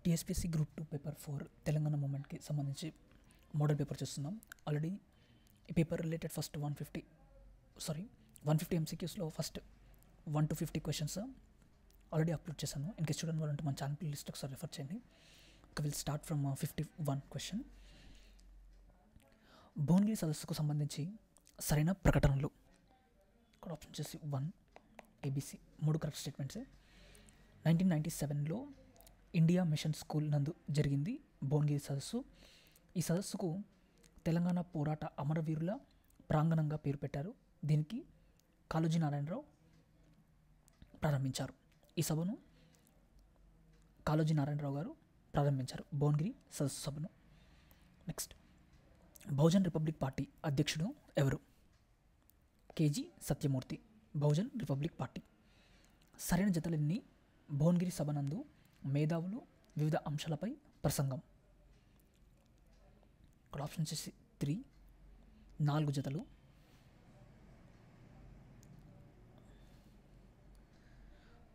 TSPSC group 2 paper 4 Telangana మూమెంట్కి సంబంధించి model paper చూస్తున్నాం. ఆల్రెడీ ఈ పేపర్ రిలేటెడ్ ఫస్ట్ 150 ఎంసీక్యూస్లో first 1 to 50 questions already upload చేశాను. ఇన్ కేస్ చూడని వాళ్ళంటే మన ఛానల్ లిస్ట్ ఒకసారి రిఫర్ చేయండి. Will start from 51 question. Bhuvanagiri సదస్సుకు సంబంధించి సరైన ప్రకటనలు. ఇక్కడ ఆప్షన్ వచ్చేసి 1 ABC, 3 కరెక్ట్ స్టేట్మెంట్సే. 1997లో ఇండియా మిషన్ స్కూల్ నందు జరిగింది భువనగిరి సదస్సు. ఈ సదస్సుకు తెలంగాణ పోరాట అమరవీరుల ప్రాంగణంగా పేరు పెట్టారు. దీనికి కాళోజీ నారాయణరావు ప్రారంభించారు. ఈ సభను కాళోజీ నారాయణరావు గారు ప్రారంభించారు, భువనగిరి సదస్సు సభను. నెక్స్ట్, బహుజన్ రిపబ్లిక్ పార్టీ అధ్యక్షుడు ఎవరు? KG Satyamurthy, Bahujan republic party. సరైన జతలన్నీ భువనగిరి సభ నందు మేధావులు వివిధ అంశాలపై ప్రసంగం. ఇక్కడ ఆప్షన్ వచ్చేసి 3, 4 జతలు.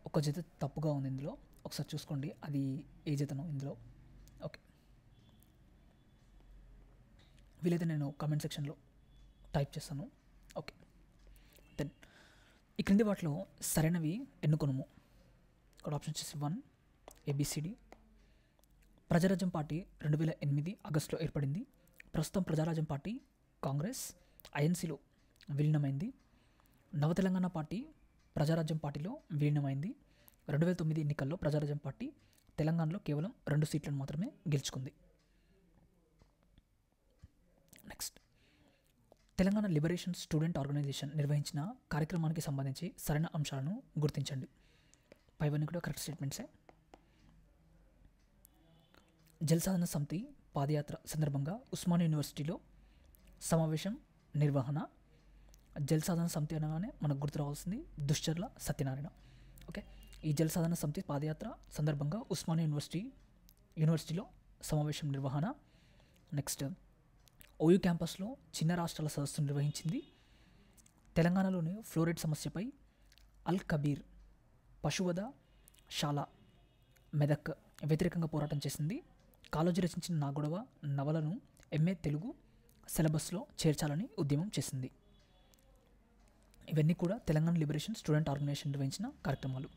ఒక జత తప్పుగా ఉంది ఇందులో, ఒకసారి చూసుకోండి అది ఏ జతనో ఇందులో. ఓకే, వీలైతే నేను కామెంట్ సెక్షన్లో టైప్ చేస్తాను. ఓకే, దెన్ ఈ క్రింది వాటిలో సరైనవి ఎన్నుకొనుము. ఇక్కడ ఆప్షన్ వచ్చేసి 1 ABCD. ప్రజారాజ్యం పార్టీ 2008 ఆగస్టులో ఏర్పడింది. ప్రస్తుతం ప్రజారాజ్యం పార్టీ కాంగ్రెస్ INCలో విలీనమైంది. నవ తెలంగాణ పార్టీ ప్రజారాజ్యం పార్టీలో విలీనమైంది. 2009 ఎన్నికల్లో ప్రజారాజ్యం పార్టీ తెలంగాణలో కేవలం 2 సీట్లను మాత్రమే గెలుచుకుంది. Next, Telangana liberation student organization నిర్వహించిన కార్యక్రమానికి సంబంధించి సరైన అంశాలను గుర్తించండి. పైవన్నీ కూడా కరెక్ట్ స్టేట్మెంట్సే. జలసాధన సమితి పాదయాత్ర సందర్భంగా ఉస్మానియా యూనివర్సిటీలో సమావేశం నిర్వహణ. జలసాధన సమితి అనగానే మనకు గుర్తు రావాల్సింది దుశ్చర్ల సత్యనారాయణ. ఓకే, ఈ జలసాధన సమితి పాదయాత్ర సందర్భంగా ఉస్మానియా యూనివర్సిటీలో సమావేశం నిర్వహణ. నెక్స్ట్, OU క్యాంపస్లో చిన్న రాష్ట్రాల సదస్సు నిర్వహించింది. తెలంగాణలోని ఫ్లోరైడ్ సమస్యపై అల్ కబీర్ పశువధ శాల మెదక్ వ్యతిరేకంగా పోరాటం చేసింది. కాళోజీ రచించిన నా గొడవ నవలను MA తెలుగు సిలబస్లో చేర్చాలని ఉద్యమం చేసింది. ఇవన్నీ కూడా తెలంగాణ లిబరేషన్ స్టూడెంట్ ఆర్గనైజేషన్ నిర్వహించిన కార్యక్రమాలు.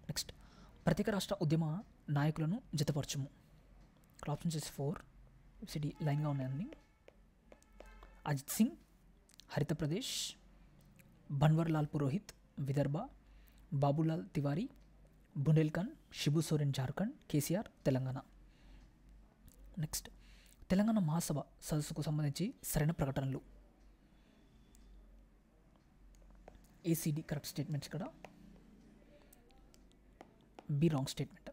నెక్స్ట్, ప్రత్యేక రాష్ట్ర ఉద్యమ నాయకులను జతపరచుము. ఇక్కడ ఆప్షన్ చేసి 4 ABCD లైన్గా ఉన్నాయండి. అజిత్ సింగ్ హరిత ప్రదేశ్, బన్వర్లాల్ పురోహిత్ విదర్భ, బాబులాల్ తివారీ బుండేల్ఖండ్, షిబు సోరెన్ జార్ఖండ్, KCR తెలంగాణ. నెక్స్ట్, తెలంగాణ మహాసభ సదస్సుకు సంబంధించి సరైన ప్రకటనలు. ACD correct statements. ఇక్కడ B రాంగ్ స్టేట్మెంట్.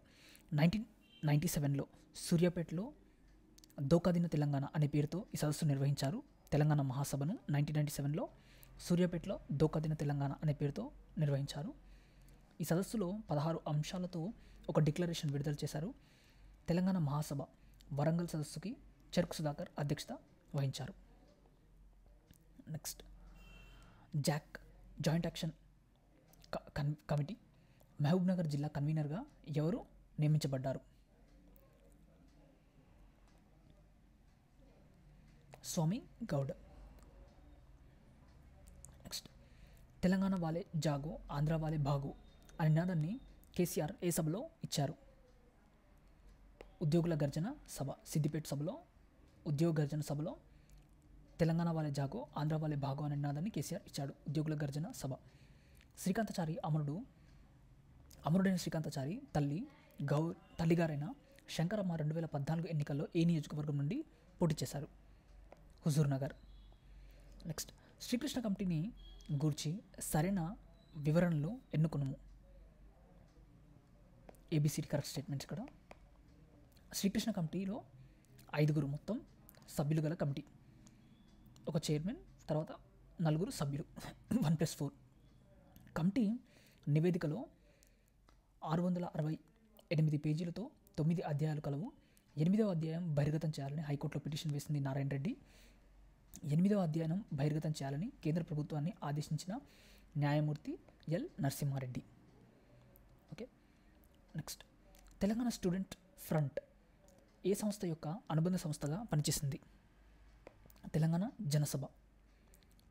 1997లో సూర్యాపేటలో దోకాదిన తెలంగాణ అనే పేరుతో ఈ సదస్సు నిర్వహించారు. తెలంగాణ మహాసభను 1997లో సూర్యాపేటలో దోకాదిన తెలంగాణ అనే పేరుతో నిర్వహించారు. ఈ సదస్సులో 16 అంశాలతో ఒక డిక్లరేషన్ విడుదల చేశారు. తెలంగాణ మహాసభ వరంగల్ సదస్సుకి చెరుకు సుధాకర్ అధ్యక్షత వహించారు. Next, joint action committee Mahabubnagar జిల్లా కన్వీనర్గా ఎవరు నియమించబడ్డారు? స్వామి గౌడ్. నెక్స్ట్, తెలంగాణ వాలే జాగో ఆంధ్ర వాలే భాగో అనే నినాదాన్ని KCR ఏ సభలో ఇచ్చారు? ఉద్యోగుల గర్జన సభ, సిద్దిపేట సభలో ఉద్యోగ గర్జన సభలో తెలంగాణ వాలే జాగో ఆంధ్ర వాలే భాగో అనే నినాదాన్ని KCR ఇచ్చాడు, ఉద్యోగుల గర్జన సభ. శ్రీకాంతాచారి అమరుడైన శ్రీకాంతాచారి తల్లిగారైన శంకరమ్మ 2014 ఎన్నికల్లో ఏ నియోజకవర్గం నుండి పోటీ చేశారు? హుజూర్ నగర్. నెక్స్ట్, శ్రీకృష్ణ కమిటీని గూర్చి సరైన వివరణలు ఎన్నుకొనుము. ABCD correct statements. ఇక్కడ శ్రీకృష్ణ కమిటీలో 5 మొత్తం సభ్యులు గల కమిటీ, ఒక చైర్మన్, తర్వాత 4 సభ్యులు, 1+4. కమిటీ నివేదికలో 668 పేజీలతో 9 అధ్యాయాలు కలవు. 8వ అధ్యాయం బహిర్గతం చేయాలని హైకోర్టులో పిటిషన్ వేసింది నారాయణ రెడ్డి. 8వ అధ్యాయం బహిర్గతం చేయాలని కేంద్ర ప్రభుత్వాన్ని ఆదేశించిన న్యాయమూర్తి L Narasimha Reddy. Okay, next, Telangana student front ఏ సంస్థ యొక్క అనుబంధ సంస్థగా పనిచేసింది? తెలంగాణ జనసభ.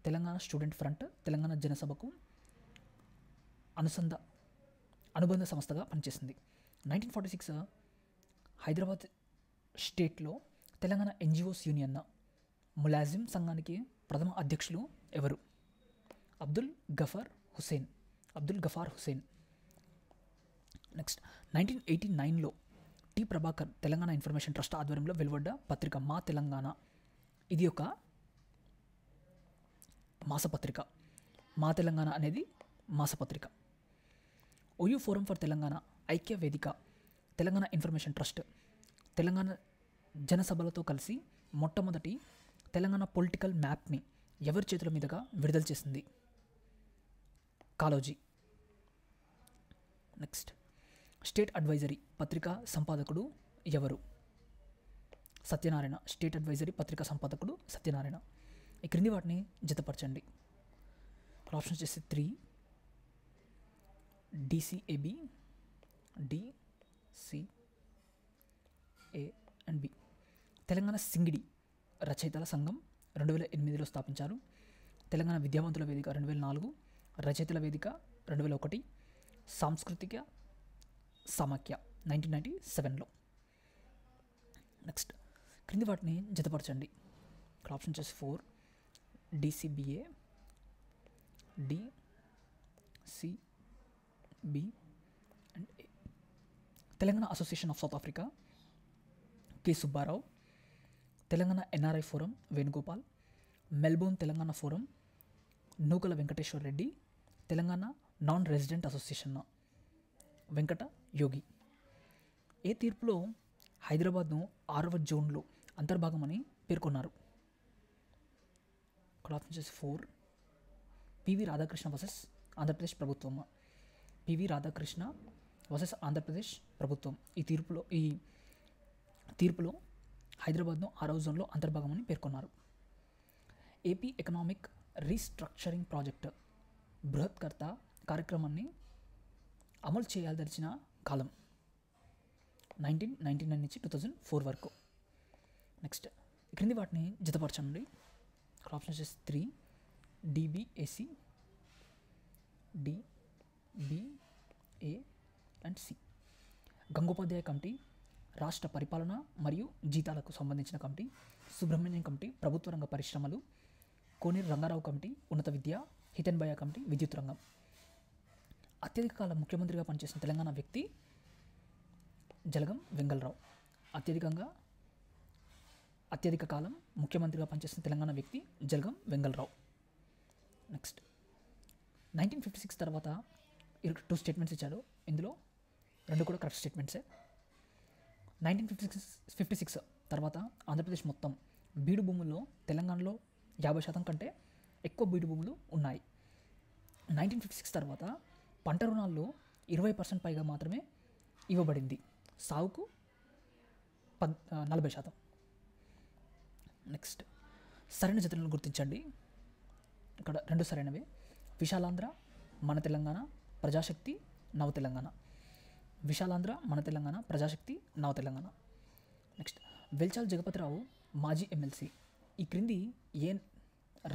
తెలంగాణ స్టూడెంట్ ఫ్రంట్ తెలంగాణ జనసభకు అనుబంధ సంస్థగా పనిచేసింది. 1946 హైదరాబాద్ స్టేట్లో తెలంగాణ ఎన్జిఓస్ యూనియన్ ములాజిం సంఘానికి ప్రథమ అధ్యక్షులు ఎవరు? అబ్దుల్ గఫార్ హుసేన్. నెక్స్ట్ 1989లో T Prabhakar Telangana information trust ఆధ్వర్యంలో వెలువడ్డ పత్రిక మా తెలంగాణ. ఇది ఒక మాసపత్రిక. మా తెలంగాణ అనేది మాసపత్రిక. ఓయూ ఫోరం ఫర్ తెలంగాణ ఐక్య వేదిక తెలంగాణ ఇన్ఫర్మేషన్ ట్రస్ట్ తెలంగాణ జనసభలతో కలిసి మొట్టమొదటి తెలంగాణ పొలిటికల్ మ్యాప్ని ఎవరి చేతుల మీదుగా విడుదల చేసింది? కాళోజీ. నెక్స్ట్ స్టేట్ అడ్వైజరీ పత్రికా సంపాదకుడు ఎవరు? సత్యనారాయణ. స్టేట్ అడ్వైజరీ పత్రికా సంపాదకుడు సత్యనారాయణ. ఈ క్రింది వాటిని జతపరచండి. ఆప్షన్ వచ్చేసి 3 DCAB, DCA and B. Telangana Singidi రచయితల సంఘం 2008లో స్థాపించారు. తెలంగాణ విద్యావంతుల వేదిక 2004, రచయితల వేదిక 2001, సాంస్కృతిక సమాఖ్య 1997లో. నెక్స్ట్ క్రింది వాటిని జతపరచండి. ఆప్షన్ వచ్చేసి 4 DCBA, DCB and A. Telangana association of South Africa K Subbarao. Telangana NRI forum Venugopal. Melbourne Telangana forum Nookala Venkateswara Reddy. Telangana non resident association Venkata Yogi. ఏ తీర్పులో హైదరాబాద్ను 6వ జోన్లో అంతర్భాగమని పేర్కొన్నారు? ఆప్షన్ వచ్చేసి 4 పివి రాధాకృష్ణ వర్సెస్ ఆంధ్రప్రదేశ్ ప్రభుత్వం. పివి రాధాకృష్ణ వర్సెస్ ఆంధ్రప్రదేశ్ ప్రభుత్వం. ఈ తీర్పులో హైదరాబాద్ను 6వ జోన్లో అంతర్భాగమని పేర్కొన్నారు. ఏపీ ఎకనామిక్ రీస్ట్రక్చరింగ్ ప్రాజెక్ట్ బృహత్కర్త కార్యక్రమాన్ని అమలు చేయాల్సిన కాలం 1999 నుంచి 2004 వరకు. నెక్స్ట్ క్రింది వాటిని జతపరచండి. ఆప్షన్ వచ్చేసి 3 DBAC, DBA and C. Gangopadhyay committee రాష్ట్ర పరిపాలన మరియు జీతాలకు సంబంధించిన కమిటీ. సుబ్రహ్మణ్యం కమిటీ ప్రభుత్వ రంగ పరిశ్రమలు. కోనేరు రంగారావు కమిటీ ఉన్నత విద్య. హితన్బయ కమిటీ విద్యుత్ రంగం. అత్యధిక కాలం ముఖ్యమంత్రిగా పనిచేసిన తెలంగాణ వ్యక్తి జలగం వెంగళరావు. అత్యధిక కాలం ముఖ్యమంత్రిగా పనిచేసిన తెలంగాణ వ్యక్తి జలగం వెంగళరావు. నెక్స్ట్ 1956 తర్వాత 2 స్టేట్మెంట్స్ ఇచ్చాడు. ఇందులో 2 కూడా కరెక్ట్ స్టేట్మెంట్సే. 1956 తర్వాత ఆంధ్రప్రదేశ్ మొత్తం బీడు భూముల్లో తెలంగాణలో 50% కంటే ఎక్కువ బీడు భూములు ఉన్నాయి. 1956 తర్వాత పంట రుణాల్లో 20% పైగా మాత్రమే ఇవ్వబడింది. సాగుకు 40%. నెక్స్ట్ సరైన జతలను గుర్తించండి. ఇక్కడ 2 సరైనవే. విశాలాంధ్ర మన తెలంగాణ ప్రజాశక్తి నవ తెలంగాణ. విశాలాంధ్ర మన తెలంగాణ ప్రజాశక్తి నవ తెలంగాణ. నెక్స్ట్ వెల్చాల్ జగపతిరావు మాజీ ఎమ్మెల్సీ ఈ క్రింది ఏ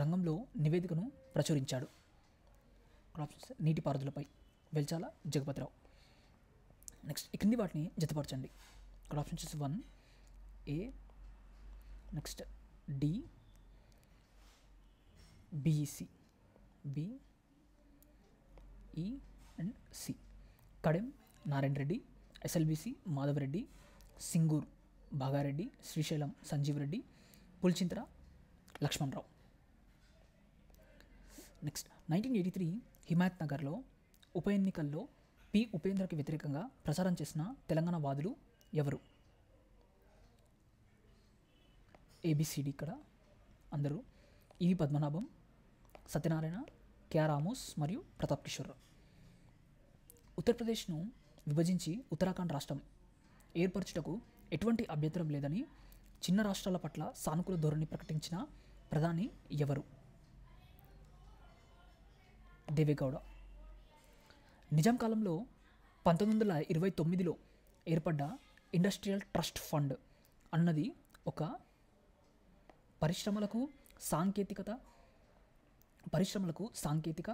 రంగంలో నివేదికను ప్రచురించాడు? నీటిపారుదలపై వెల్చాల జగపతిరావు. నెక్స్ట్ ఈ క్రింది వాటిని జతపరచండి. ఆప్షన్ వచ్చేసి 1 A, next D, BEC, B, E and C. Kadem Narayana Reddy, SLBC Madhava Reddy, Singur Bhaga Reddy, Srisailam Sanjeev Reddy, Pulichintala Lakshmana Rao. Next 1983 హిమాయత్ నగర్లో ఉప ఎన్నికల్లో పి ఉపేంద్రకి వ్యతిరేకంగా ప్రచారం చేసిన తెలంగాణ వాదులు ఎవరు? ABCD ఇక్కడ అందరూ ఈవి పద్మనాభం, సత్యనారాయణ, కేఆర్ ఆమోస్ మరియు ప్రతాప్ కిషోర్. ఉత్తరప్రదేశ్ను విభజించి ఉత్తరాఖండ్ రాష్ట్రం ఏర్పరచుటకు ఎటువంటి అభ్యంతరం లేదని చిన్న రాష్ట్రాల పట్ల సానుకూల ధోరణి ప్రకటించిన ప్రధాని ఎవరు? దేవేగౌడ. నిజాం కాలంలో 1929లో ఏర్పడ్డ ఇండస్ట్రియల్ ట్రస్ట్ ఫండ్ అన్నది ఒక పరిశ్రమలకు సాంకేతిక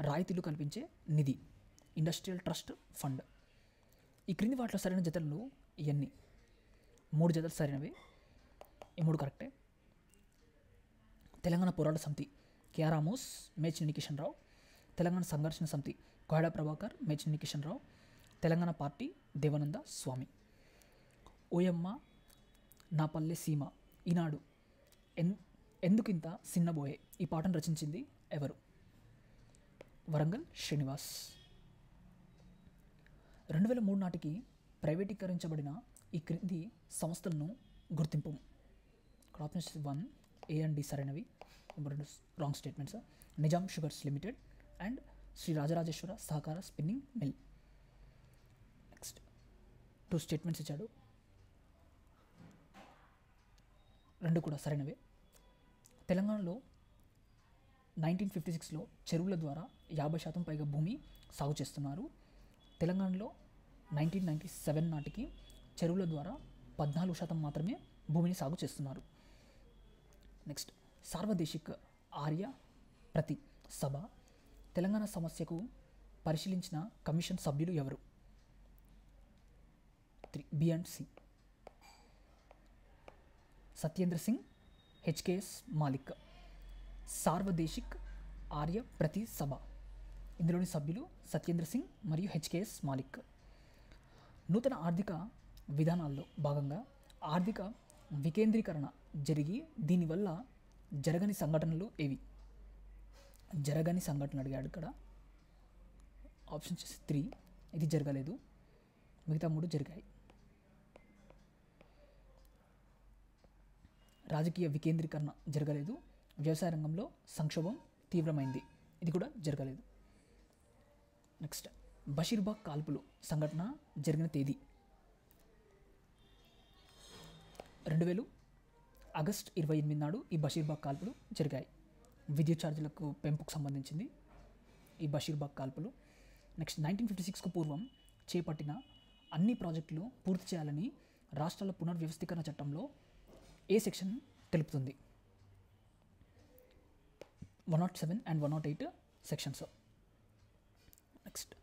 రాయితీలు కల్పించే నిధి. Industrial trust fund. ఈ క్రింది వాటిలో సరైన జతలు ఎన్ని? 3 జతలు సరైనవి. ఈ 3 కరెక్టే. తెలంగాణ పోరాట సమితి కేఆర్ ఆమోస్, మేచినేని కిషన్ రావు. తెలంగాణ సంఘర్షణ సమితి కోహెడ ప్రభాకర్, మేచినేని కిషన్ రావు. తెలంగాణ పార్టీ దేవానంద స్వామి. ఓయమ్మ నా పల్లె సీమ, ఈనాడు ఎందుకింత సిన్నబోయే ఈ పాటను రచించింది ఎవరు? వరంగల్ శ్రీనివాస్. 2003 నాటికి ప్రైవేటీకరించబడిన ఈ క్రింది సంస్థలను గుర్తింపు. ఇక్కడ ఆప్షన్స్ 1 A and D సరైనవి. 2 wrong statements. Nizam sugars limited and Sri Rajarajeshwara సహకార స్పిన్నింగ్ మిల్. నెక్స్ట్ 2 స్టేట్మెంట్స్ ఇచ్చాడు, 2 కూడా సరైనవే. తెలంగాణలో 1956లో చెరువుల ద్వారా 50% పైగా భూమి సాగు చేస్తున్నారు. తెలంగాణలో 1997 నాటికి చెరువుల ద్వారా 14% మాత్రమే భూమిని సాగు చేస్తున్నారు. నెక్స్ట్ సార్వదేశిక్ ఆర్య ప్రతి సభ తెలంగాణ సమస్యకు పరిశీలించిన కమిషన్ సభ్యులు ఎవరు? 3 B and C. Satyendra Singh, హెచ్కేఎస్ Malik. సార్వదేశిక్ Arya ప్రతి సభ ఇందులోని సభ్యులు సత్యేంద్ర సింగ్ మరియు హెచ్కేఎస్ మాలిక్. నూతన ఆర్థిక విధానాల్లో భాగంగా ఆర్థిక వికేంద్రీకరణ జరిగి దీనివల్ల జరగని సంఘటనలు ఏవి? జరగని సంఘటనలు అడిగాడు ఇక్కడ. ఆప్షన్ 3 ఇది జరగలేదు, మిగతా 3 జరిగాయి. రాజకీయ వికేంద్రీకరణ జరగలేదు. వ్యవసాయ రంగంలో సంక్షోభం తీవ్రమైంది, ఇది కూడా జరగలేదు. నెక్స్ట్ బషీర్బాగ్ కాల్పులు సంఘటన జరిగిన తేదీ 2000 ఆగస్ట్ 28 నాడు ఈ బషీర్బాగ్ కాల్పులు జరిగాయి. విద్యుత్ ఛార్జీలకు పెంపుకు సంబంధించింది ఈ బషీర్బాగ్ కాల్పులు. నెక్స్ట్ 1956కు పూర్వం చేపట్టిన అన్ని ప్రాజెక్టులు పూర్తి చేయాలని రాష్ట్రాల పునర్వ్యవస్థీకరణ చట్టంలో ఏ సెక్షన్ తెలుపుతుంది? 107 and 108 సెక్షన్స్. నెక్స్ట్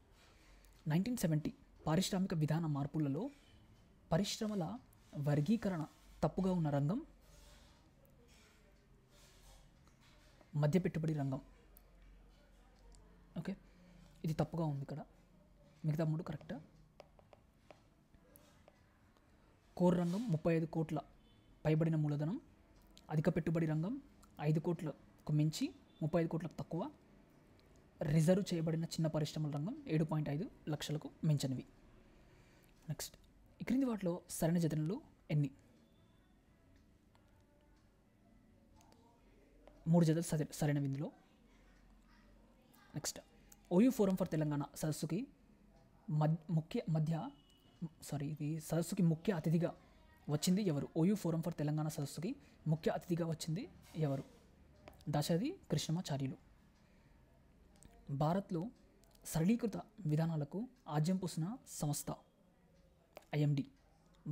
1970 పారిశ్రామిక విధాన మార్పులలో పరిశ్రమల వర్గీకరణ తప్పుగా ఉన్న రంగం మధ్య పెట్టుబడి రంగం. ఓకే, ఇది తప్పుగా ఉంది ఇక్కడ, మిగతా 3 కరెక్ట్. కోర్ రంగం 35 కోట్ల పైబడిన మూలధనం. అధిక పెట్టుబడి రంగం 5 కోట్లకు మించి 35 కోట్లకు తక్కువ. రిజర్వ్ చేయబడిన చిన్న పరిశ్రమల రంగం 7.5 లక్షలకు మించనివి. నెక్స్ట్ ఈ క్రింది వాటిలో సరైన జతనలు ఎన్ని? 3 జతలు సరైనవి ఇందులో. Next OU forum for Telangana సదస్సుకి ముఖ్య అతిథిగా వచ్చింది ఎవరు? ఓయూ ఫోరం ఫర్ తెలంగాణ సదస్సుకి ముఖ్య అతిథిగా వచ్చింది ఎవరు? దాశరథి కృష్ణమాచార్యులు. భారత్లో సరళీకృత విధానాలకు ఆజ్యం పోసిన సంస్థ ఐఎండి.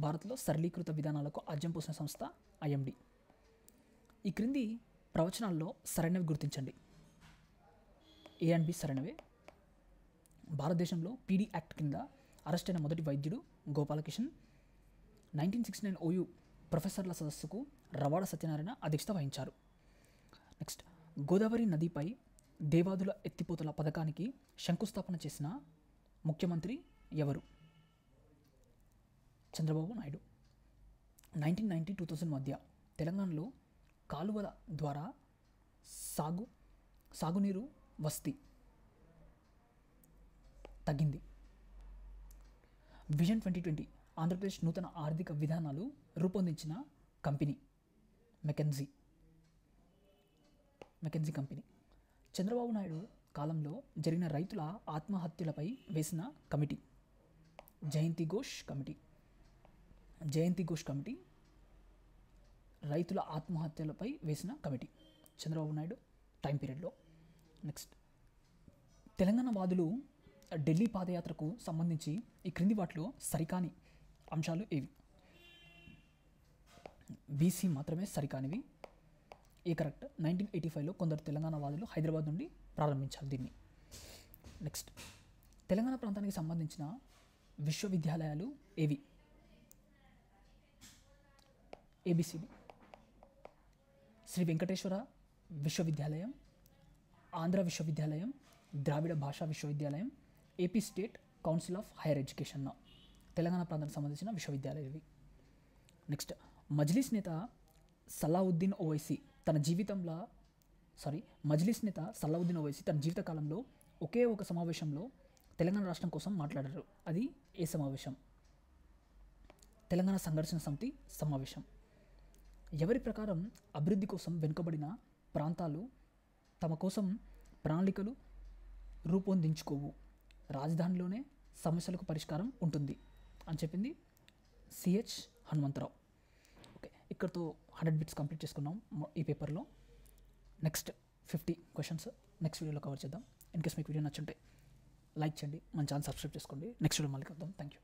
భారత్లో సరళీకృత విధానాలకు ఆజ్యం పోసిన సంస్థ ఐఎండి. ఈ క్రింది ప్రవచనాల్లో సరైనవి గుర్తించండి. ఏ అండ్ బి సరైనవే. భారతదేశంలో పీడీ యాక్ట్ కింద అరెస్ట్ అయిన మొదటి వైద్యుడు గోపాలకిషన్. 1969 ఓయూ ప్రొఫెసర్ల సదస్సుకు రవాడ సత్యనారాయణ అధ్యక్షత వహించారు. నెక్స్ట్ గోదావరి నదిపై దేవాదుల ఎత్తిపోతల పథకానికి శంకుస్థాపన చేసిన ముఖ్యమంత్రి ఎవరు? చంద్రబాబు నాయుడు. 1990-2000 మధ్య తెలంగాణలో కాలువల ద్వారా సాగునీరు వసతి తగ్గింది. విజన్ 2020 ఆంధ్రప్రదేశ్ నూతన ఆర్థిక విధానాలు రూపొందించిన company Mackenzie company. Chandrababu Naidu కాలంలో జరిగిన రైతుల ఆత్మహత్యలపై వేసిన కమిటీ జయంతి ఘోష్ కమిటీ రైతుల ఆత్మహత్యలపై వేసిన కమిటీ చంద్రబాబు నాయుడు టైం పీరియడ్లో. నెక్స్ట్ తెలంగాణ వాదులు ఢిల్లీ పాదయాత్రకు సంబంధించి ఈ క్రింది వాటిలో సరికాని అంశాలు ఏవి? బీసీ మాత్రమే సరికానివి. ఏ కరెక్ట్. 1985లో కొందరు తెలంగాణ వాదులు హైదరాబాద్ నుండి ప్రారంభించారు దీన్ని. నెక్స్ట్, తెలంగాణ ప్రాంతానికి సంబంధించిన విశ్వవిద్యాలయాలు ఏవి? ఏబిసిడి. శ్రీ వెంకటేశ్వర విశ్వవిద్యాలయం, ఆంధ్ర విశ్వవిద్యాలయం, ద్రావిడ భాషా విశ్వవిద్యాలయం, AP state council of higher education. Telangana ప్రాంతానికి సంబంధించిన విశ్వవిద్యాలయాలు ఇవి. నెక్స్ట్, మజ్లిస్ నేత సలావుద్దీన్ ఓవైసీ తన జీవితకాలంలో ఒకే ఒక సమావేశంలో తెలంగాణ రాష్ట్రం కోసం మాట్లాడారు. అది ఏ సమావేశం? తెలంగాణ సంఘర్షణ సమితి సమావేశం. ఎవరి ప్రకారం అభివృద్ధి కోసం వెనుకబడిన ప్రాంతాలు తమ కోసం ప్రణాళికలు రూపొందించుకోవు, రాజధానిలోనే సమస్యలకు పరిష్కారం ఉంటుంది అని చెప్పింది సిహెచ్ హనుమంతరావు. ఓకే, ఇక్కడతో 100 బిట్స్ కంప్లీట్ చేసుకున్నాం ఈ పేపర్లో. నెక్స్ట్ 50 క్వశ్చన్స్ నెక్స్ట్ వీడియోలో కవర్ చేద్దాం. ఇన్ కేస్ మీకు వీడియో నచ్చుంటే లైక్ చేయండి, మన ఛానల్ సబ్స్క్రైబ్ చేసుకోండి. నెక్స్ట్ వీడియో మళ్ళీ కలుద్దాం. Thank you.